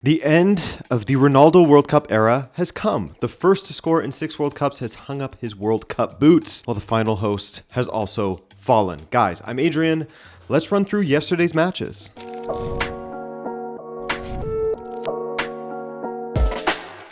The end of the Ronaldo World Cup era has come. The first to score in 6 World Cups has hung up his World Cup boots, while the final host has also fallen. Guys, I'm Adrian. Let's run through yesterday's matches.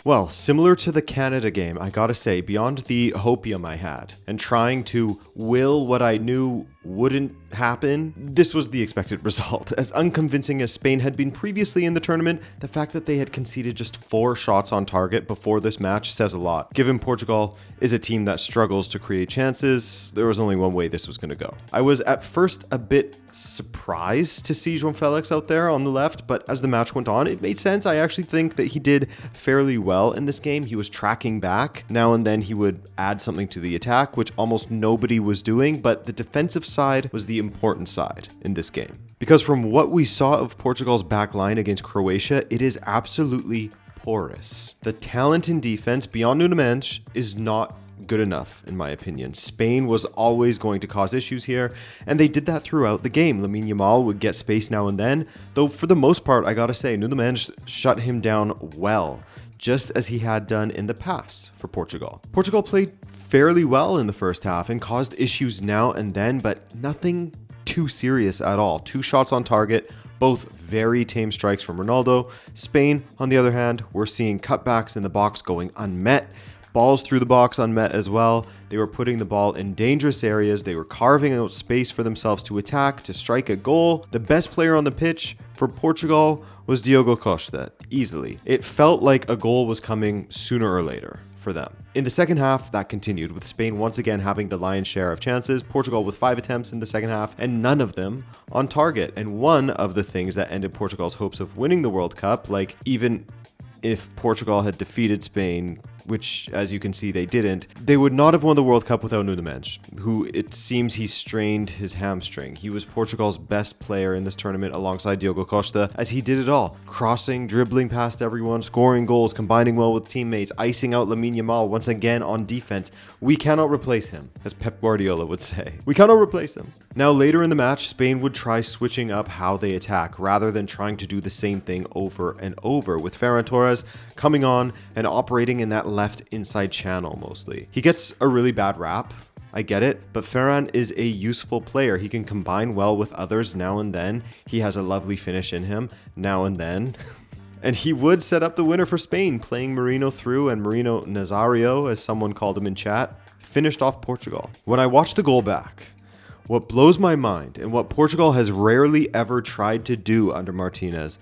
Well, similar to the Canada game, I gotta say, beyond the hopium I had and trying to will what I knew wouldn't happen, this was the expected result. As unconvincing as Spain had been previously in the tournament, the fact that they had conceded just 4 shots on target before this match says a lot. Given Portugal is a team that struggles to create chances, there was only one way this was going to go. I was at first a bit surprised to see João Felix out there on the left, but as the match went on, it made sense. I actually think that he did fairly well in this game. He was tracking back. Now and then he would add something to the attack, which almost nobody was doing, but the defensive side was the important side in this game. Because from what we saw of Portugal's back line against Croatia, it is absolutely porous. The talent in defense beyond Nuno Mendes is not good enough, in my opinion. Spain was always going to cause issues here, and they did that throughout the game. Lamine Yamal would get space now and then, though for the most part, I gotta say, Nuno Mendes shut him down well, just as he had done in the past for Portugal. Portugal played fairly well in the first half and caused issues now and then, but nothing too serious at all. 2 shots on target, both very tame strikes from Ronaldo. Spain, on the other hand, we're seeing cutbacks in the box going unmet. Balls through the box unmet as well. They were putting the ball in dangerous areas. They were carving out space for themselves to attack, to strike a goal. The best player on the pitch for Portugal was Diogo Costa, easily. It felt like a goal was coming sooner or later for them. In the second half, that continued, with Spain once again having the lion's share of chances, Portugal with 5 attempts in the second half, and none of them on target. And one of the things that ended Portugal's hopes of winning the World Cup, like even if Portugal had defeated Spain, which, as you can see, they didn't, they would not have won the World Cup without Nuno Mendes, who it seems he strained his hamstring. He was Portugal's best player in this tournament alongside Diogo Costa, as he did it all. Crossing, dribbling past everyone, scoring goals, combining well with teammates, icing out Lamine Yamal once again on defense. We cannot replace him, as Pep Guardiola would say. We cannot replace him. Now, later in the match, Spain would try switching up how they attack, rather than trying to do the same thing over and over, with Ferran Torres coming on and operating in that left inside channel mostly. He gets a really bad rap, I get it, but Ferran is a useful player. He can combine well with others now and then. He has a lovely finish in him now and then. And he would set up the winner for Spain, playing Merino through, and Merino Nazario, as someone called him in chat, finished off Portugal. When I watch the goal back, what blows my mind, and what Portugal has rarely ever tried to do under Martinez,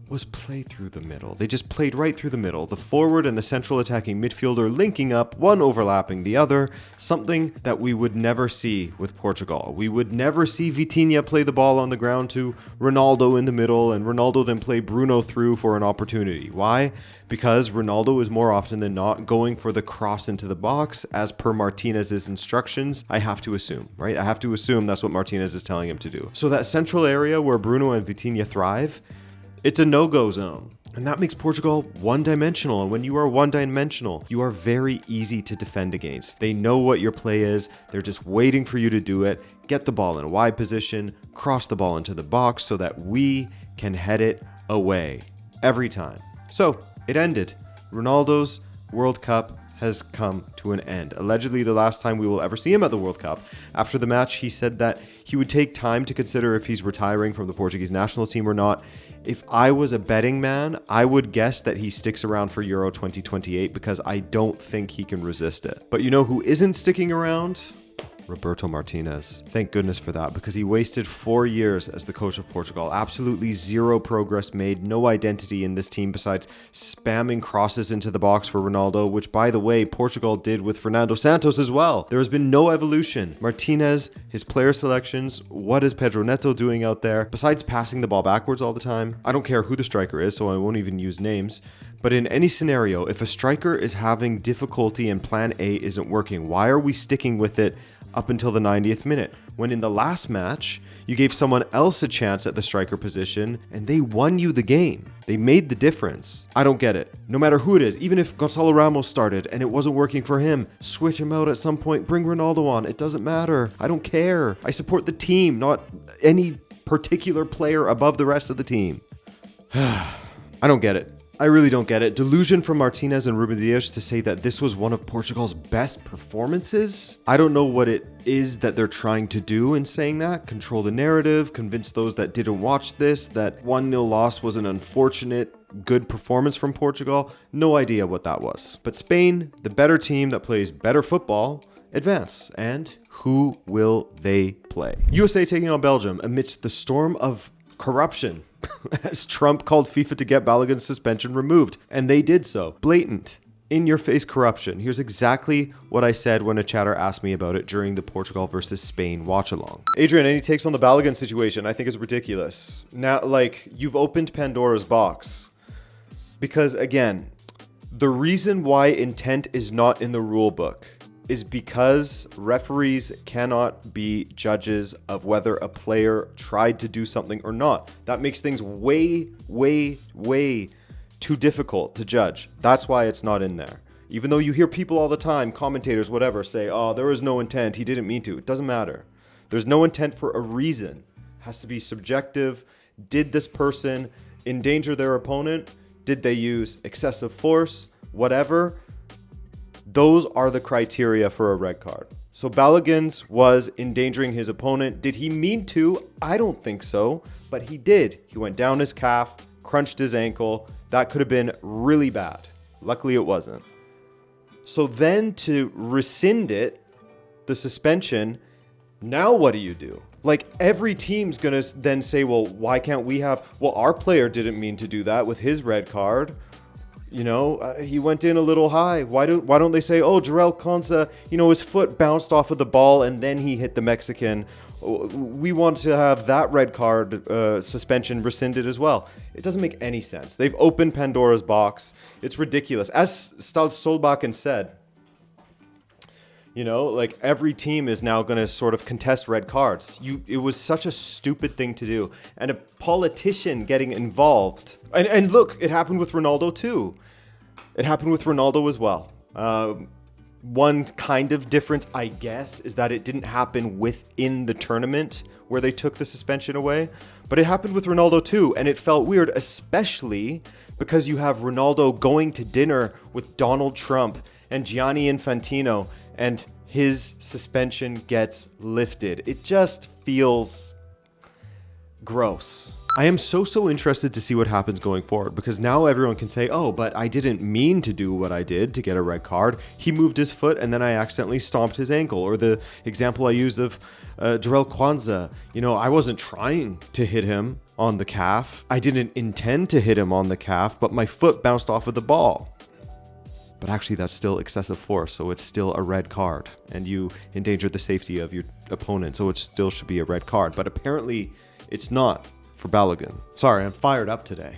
was play through the middle. They just played right through the middle. The forward and the central attacking midfielder linking up, one overlapping the other, something that we would never see with Portugal. We would never see Vitinha play the ball on the ground to Ronaldo in the middle, and Ronaldo then play Bruno through for an opportunity. Why? Because Ronaldo is more often than not going for the cross into the box, as per Martinez's instructions. I have to assume, right? I have to assume that's what Martinez is telling him to do. So that central area where Bruno and Vitinha thrive, it's a no-go zone. And that makes Portugal one-dimensional. And when you are one-dimensional, you are very easy to defend against. They know what your play is. They're just waiting for you to do it. Get the ball in a wide position, cross the ball into the box so that we can head it away every time. So it ended. Ronaldo's World Cup has come to an end. Allegedly the last time we will ever see him at the World Cup. After the match, he said that he would take time to consider if he's retiring from the Portuguese national team or not. If I was a betting man, I would guess that he sticks around for Euro 2028 because I don't think he can resist it. But you know who isn't sticking around? Roberto Martinez. Thank goodness for that, because he wasted 4 years as the coach of Portugal. Absolutely zero progress made, no identity in this team besides spamming crosses into the box for Ronaldo, which, by the way, Portugal did with Fernando Santos as well. There has been no evolution. Martinez, his player selections, what is Pedro Neto doing out there? Besides passing the ball backwards all the time, I don't care who the striker is, so I won't even use names. But in any scenario, if a striker is having difficulty and plan A isn't working, why are we sticking with it up until the 90th minute? When in the last match, you gave someone else a chance at the striker position and they won you the game. They made the difference. I don't get it. No matter who it is, even if Gonzalo Ramos started and it wasn't working for him, switch him out at some point, bring Ronaldo on. It doesn't matter. I don't care. I support the team, not any particular player above the rest of the team. I don't get it. I really don't get it. Delusion from Martinez and Ruben Dias to say that this was one of Portugal's best performances. I don't know what it is that they're trying to do in saying that. Control the narrative, convince those that didn't watch this that 1-0 loss was an unfortunate good performance from Portugal. No idea what that was. But Spain, the better team that plays better football, advance. And who will they play? USA taking on Belgium amidst the storm of corruption as Trump called FIFA to get Balogun's suspension removed. And they did so. Blatant, in-your-face corruption. Here's exactly what I said when a chatter asked me about it during the Portugal versus Spain watch-along. Adrian, any takes on the Balogun situation? I think is ridiculous. Now, like, you've opened Pandora's box. Because, again, the reason why intent is not in the rule book is because referees cannot be judges of whether a player tried to do something or not. That makes things way, way, way too difficult to judge. That's why it's not in there. Even though you hear people all the time, commentators, whatever, say, oh, there was no intent, he didn't mean to. It doesn't matter. There's no intent for a reason. It has to be subjective. Did this person endanger their opponent? Did they use excessive force? Whatever. Those are the criteria for a red card. So Balogun's was endangering his opponent. Did he mean to? I don't think so, but he did. He went down his calf, crunched his ankle. That could have been really bad. Luckily, it wasn't. So then to rescind it, the suspension, now what do you do? Like, every team's going to then say, well, why can't we have... Well, our player didn't mean to do that with his red card. You know, he went in a little high. Why don't they say, oh, Jarell Konsa, you know, his foot bounced off of the ball and then he hit the Mexican. We want to have that red card suspension rescinded as well. It doesn't make any sense. They've opened Pandora's box. It's ridiculous. As Ståle Solbakken said, you know, like every team is now going to sort of contest red cards. It was such a stupid thing to do. And a politician getting involved. And look, it happened with Ronaldo too. It happened with Ronaldo as well. One kind of difference, I guess, is that it didn't happen within the tournament where they took the suspension away. But it happened with Ronaldo too. And it felt weird, especially because you have Ronaldo going to dinner with Donald Trump and Gianni Infantino, and his suspension gets lifted. It just feels gross. I am so interested to see what happens going forward, because now everyone can say, oh, but I didn't mean to do what I did to get a red card. He moved his foot and then I accidentally stomped his ankle. Or the example I used of Jarell Konsa. You know, I wasn't trying to hit him on the calf. I didn't intend to hit him on the calf, but my foot bounced off of the ball. But actually, that's still excessive force, so it's still a red card. And you endanger the safety of your opponent, so it still should be a red card. But apparently, it's not for Balogun. Sorry, I'm fired up today.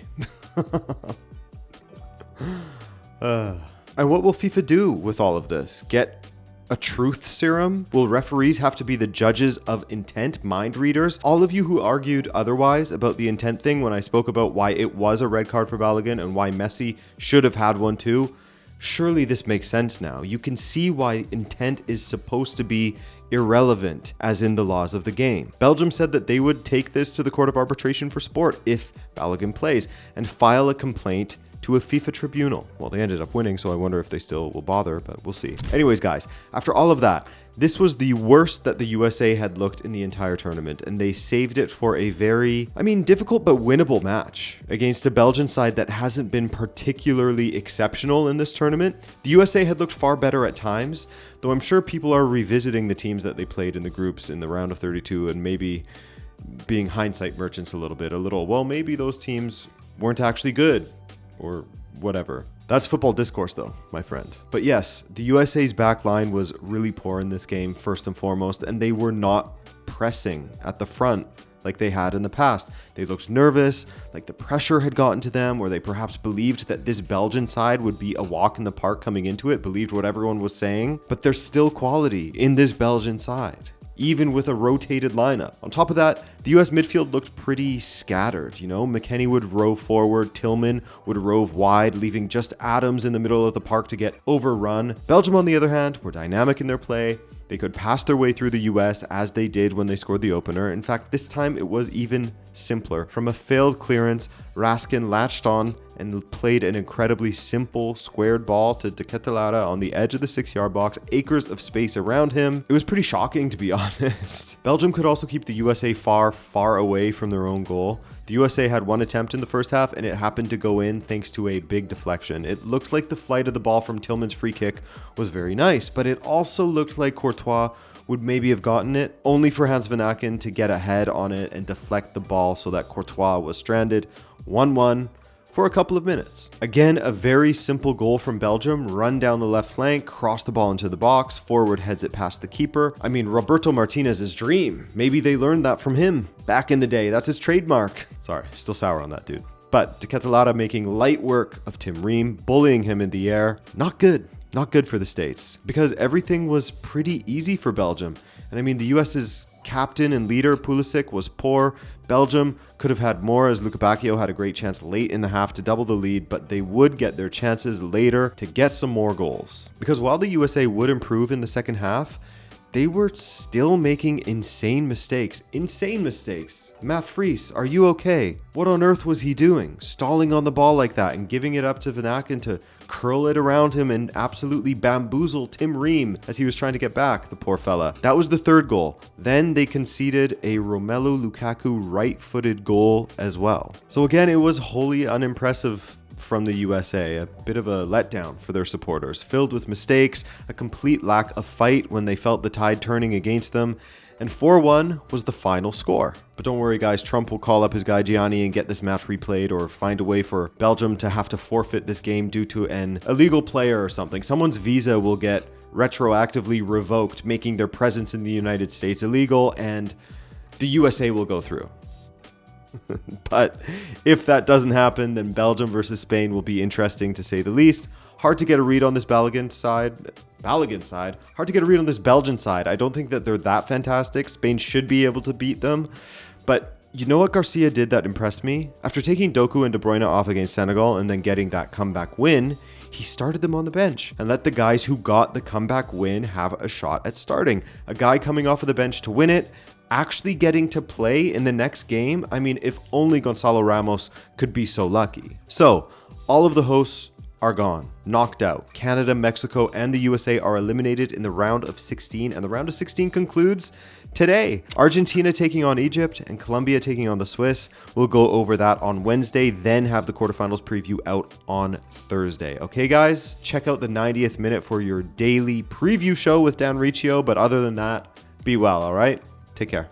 And what will FIFA do with all of this? Get a truth serum? Will referees have to be the judges of intent, mind readers? All of you who argued otherwise about the intent thing when I spoke about why it was a red card for Balogun and why Messi should have had one too, surely this makes sense now. You can see why intent is supposed to be irrelevant, as in the laws of the game. Belgium said that they would take this to the Court of Arbitration for Sport if Balogun plays and file a complaint to a FIFA tribunal. Well, they ended up winning, so I wonder if they still will bother, but we'll see. Anyways, guys, after all of that, this was the worst that the USA had looked in the entire tournament, and they saved it for a very, difficult but winnable match against a Belgian side that hasn't been particularly exceptional in this tournament. The USA had looked far better at times, though I'm sure people are revisiting the teams that they played in the groups in the round of 32 and maybe being hindsight merchants a little bit. Well, maybe those teams weren't actually good or whatever. That's football discourse though, my friend. But yes, the USA's back line was really poor in this game, first and foremost, and they were not pressing at the front like they had in the past. They looked nervous, like the pressure had gotten to them, or they perhaps believed that this Belgian side would be a walk in the park coming into it, believed what everyone was saying. But there's still quality in this Belgian side, even with a rotated lineup. On top of that, the US midfield looked pretty scattered. You know, McKennie would rove forward, Tillman would rove wide, leaving just Adams in the middle of the park to get overrun. Belgium, on the other hand, were dynamic in their play. They could pass their way through the US as they did when they scored the opener. In fact, this time it was even simpler. From a failed clearance, Raskin latched on and played an incredibly simple squared ball to Ketelaere on the edge of the 6-yard box, acres of space around him. It was pretty shocking, to be honest. Belgium could also keep the USA far away from their own goal. The USA had one attempt in the first half, and it happened to go in thanks to a big deflection. It looked like the flight of the ball from Tillman's free kick was very nice, but it also looked like Courtois would maybe have gotten it, only for Hans Vanaken to get ahead on it and deflect the ball so that Courtois was stranded 1-1 for a couple of minutes. Again, a very simple goal from Belgium. Run down the left flank, cross the ball into the box, forward heads it past the keeper. I mean, Roberto Martinez's dream. Maybe they learned that from him back in the day. That's his trademark. Sorry, still sour on that dude. But Ketelaere making light work of Tim Ream, bullying him in the air. Not good. Not good for the States, because everything was pretty easy for Belgium. And I mean, the US's captain and leader, Pulisic, was poor. Belgium could have had more, as Luka Bacchio had a great chance late in the half to double the lead, but they would get their chances later to get some more goals. Because while the USA would improve in the second half, they were still making insane mistakes. Insane mistakes. Matt Fries, are you okay? What on earth was he doing? Stalling on the ball like that and giving it up to Vanaken to curl it around him and absolutely bamboozle Tim Ream as he was trying to get back, the poor fella. That was the third goal. Then they conceded a Romelu Lukaku right-footed goal as well. So again, it was wholly unimpressive from the USA, a bit of a letdown for their supporters, filled with mistakes, a complete lack of fight when they felt the tide turning against them, and 4-1 was the final score. But don't worry guys, Trump will call up his guy Gianni and get this match replayed, or find a way for Belgium to have to forfeit this game due to an illegal player or something. Someone's visa will get retroactively revoked, making their presence in the United States illegal, and the USA will go through. But if that doesn't happen, then Belgium versus Spain will be interesting to say the least. Hard to get a read on this Balogun side. Hard to get a read on this Belgian side. I don't think that they're that fantastic. Spain should be able to beat them. But you know what Garcia did that impressed me? After taking Doku and De Bruyne off against Senegal and then getting that comeback win, he started them on the bench and let the guys who got the comeback win have a shot at starting. A guy coming off of the bench to win it, actually getting to play in the next game. I mean, if only Gonzalo Ramos could be so lucky. So, all of the hosts are gone, knocked out. Canada, Mexico, and the USA are eliminated in the round of 16, and the round of 16 concludes today. Argentina taking on Egypt and Colombia taking on the Swiss. We'll go over that on Wednesday, then have the quarterfinals preview out on Thursday. Okay, guys? Check out the 90th minute for your daily preview show with Dan Riccio, but other than that, be well, all right? Take care.